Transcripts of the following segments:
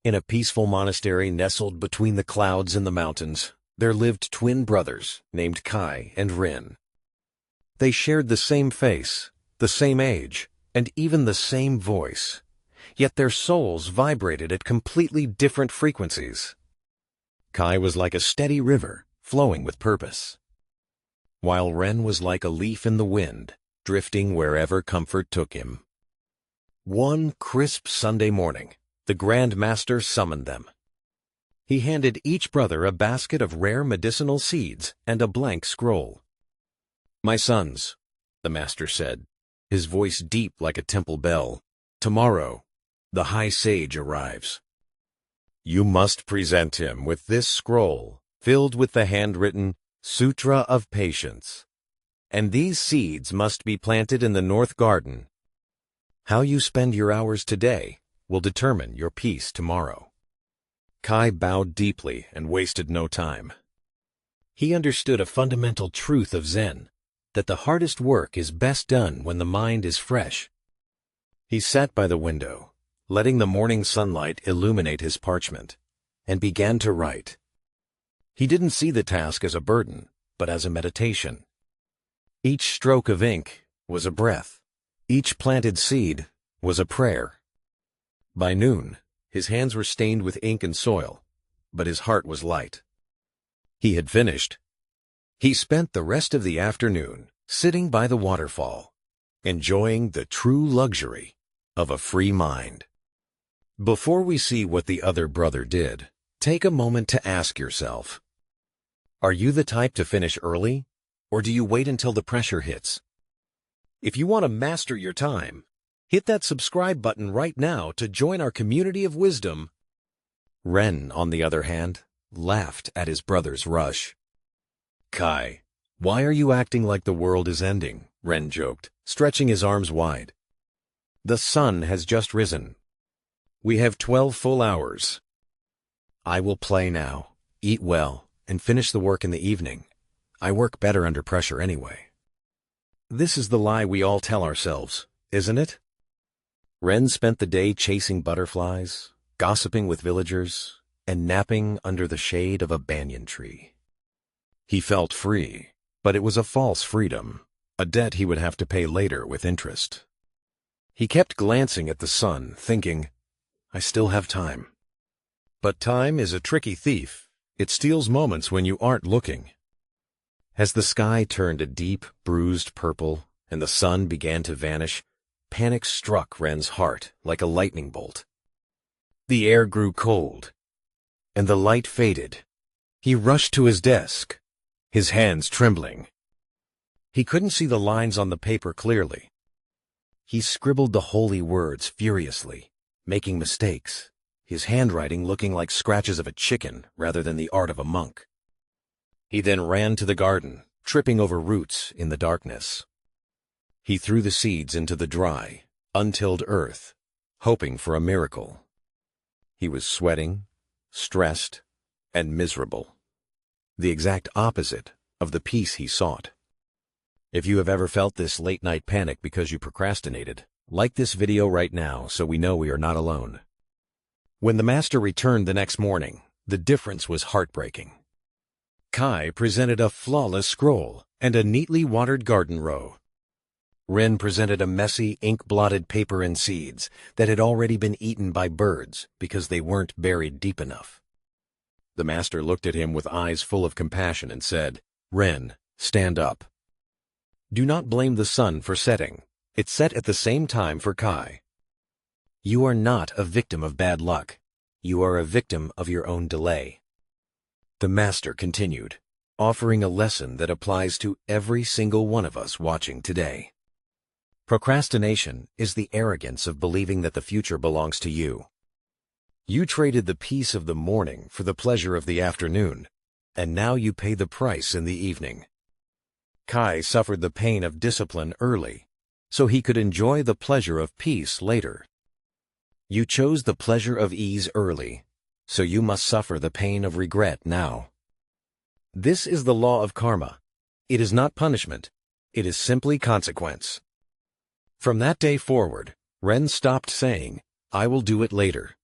In a peaceful monastery nestled between the clouds and the mountains, there lived twin brothers named Kai and Rin. They shared the same face, the same age, and even the same voice, yet their souls vibrated at completely different frequencies. Kai was like a steady river, flowing with purpose, while Ren was like a leaf in the wind, drifting wherever comfort took him. One crisp Sunday morning, the Grand Master summoned them. He handed each brother a basket of rare medicinal seeds and a blank scroll. "My sons," the Master said, his voice deep like a temple bell, "tomorrow, the High Sage arrives. You must present him with this scroll filled with the handwritten Sutra of Patience, and these seeds must be planted in the North Garden. How you spend your hours today will determine your peace tomorrow." Kai bowed deeply and wasted no time. He understood a fundamental truth of Zen, that the hardest work is best done when the mind is fresh. He sat by the window, letting the morning sunlight illuminate his parchment, and began to write. He didn't see the task as a burden, but as a meditation. Each stroke of ink was a breath. Each planted seed was a prayer. By noon, his hands were stained with ink and soil, but his heart was light. He had finished. He spent the rest of the afternoon sitting by the waterfall, enjoying the true luxury of a free mind. Before we see what the other brother did, take a moment to ask yourself, are you the type to finish early, or do you wait until the pressure hits? If you want to master your time, hit that subscribe button right now to join our community of wisdom. Ren, on the other hand, laughed at his brother's rush. "Kai, why are you acting like the world is ending?" Ren joked, stretching his arms wide. "The sun has just risen. We have 12 full hours. I will play now, eat well, and finish the work in the evening. I work better under pressure anyway." This is the lie we all tell ourselves, isn't it? Ren spent the day chasing butterflies, gossiping with villagers, and napping under the shade of a banyan tree. He felt free, but it was a false freedom, a debt he would have to pay later with interest. He kept glancing at the sun, thinking, "I still have time." But time is a tricky thief. It steals moments when you aren't looking. As the sky turned a deep, bruised purple and the sun began to vanish, panic struck Ren's heart like a lightning bolt. The air grew cold, and the light faded. He rushed to his desk, his hands trembling. He couldn't see the lines on the paper clearly. He scribbled the holy words furiously, making mistakes, his handwriting looking like scratches of a chicken rather than the art of a monk. He then ran to the garden, tripping over roots in the darkness. He threw the seeds into the dry, untilled earth, hoping for a miracle. He was sweating, stressed, and miserable. The exact opposite of the peace he sought. If you have ever felt this late-night panic because you procrastinated, like this video right now so we know we are not alone. When the master returned the next morning, the difference was heartbreaking. Kai presented a flawless scroll and a neatly watered garden row. Ren presented a messy, ink-blotted paper and seeds that had already been eaten by birds because they weren't buried deep enough. The master looked at him with eyes full of compassion and said, "Ren, stand up. Do not blame the sun for setting. It set at the same time for Kai. You are not a victim of bad luck. You are a victim of your own delay." The master continued, offering a lesson that applies to every single one of us watching today. Procrastination is the arrogance of believing that the future belongs to you. You traded the peace of the morning for the pleasure of the afternoon, and now you pay the price in the evening. Kai suffered the pain of discipline early, so he could enjoy the pleasure of peace later. You chose the pleasure of ease early, so you must suffer the pain of regret now. This is the law of karma. It is not punishment. It is simply consequence. From that day forward, Ren stopped saying, "I will do it later."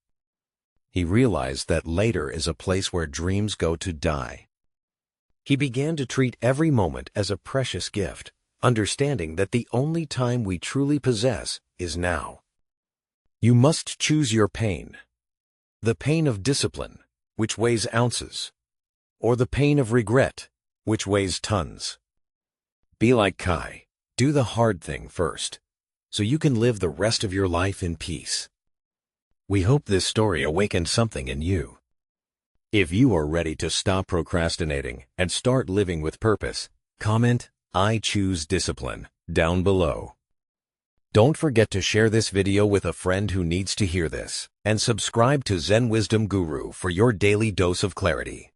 He realized that later is a place where dreams go to die. He began to treat every moment as a precious gift, understanding that the only time we truly possess is now. You must choose your pain. The pain of discipline, which weighs ounces, or the pain of regret, which weighs tons. Be like Kai. Do the hard thing first, so you can live the rest of your life in peace. We hope this story awakened something in you. If you are ready to stop procrastinating and start living with purpose, comment, "I choose discipline," down below. Don't forget to share this video with a friend who needs to hear this, and subscribe to Zen Wisdom Guru for your daily dose of clarity.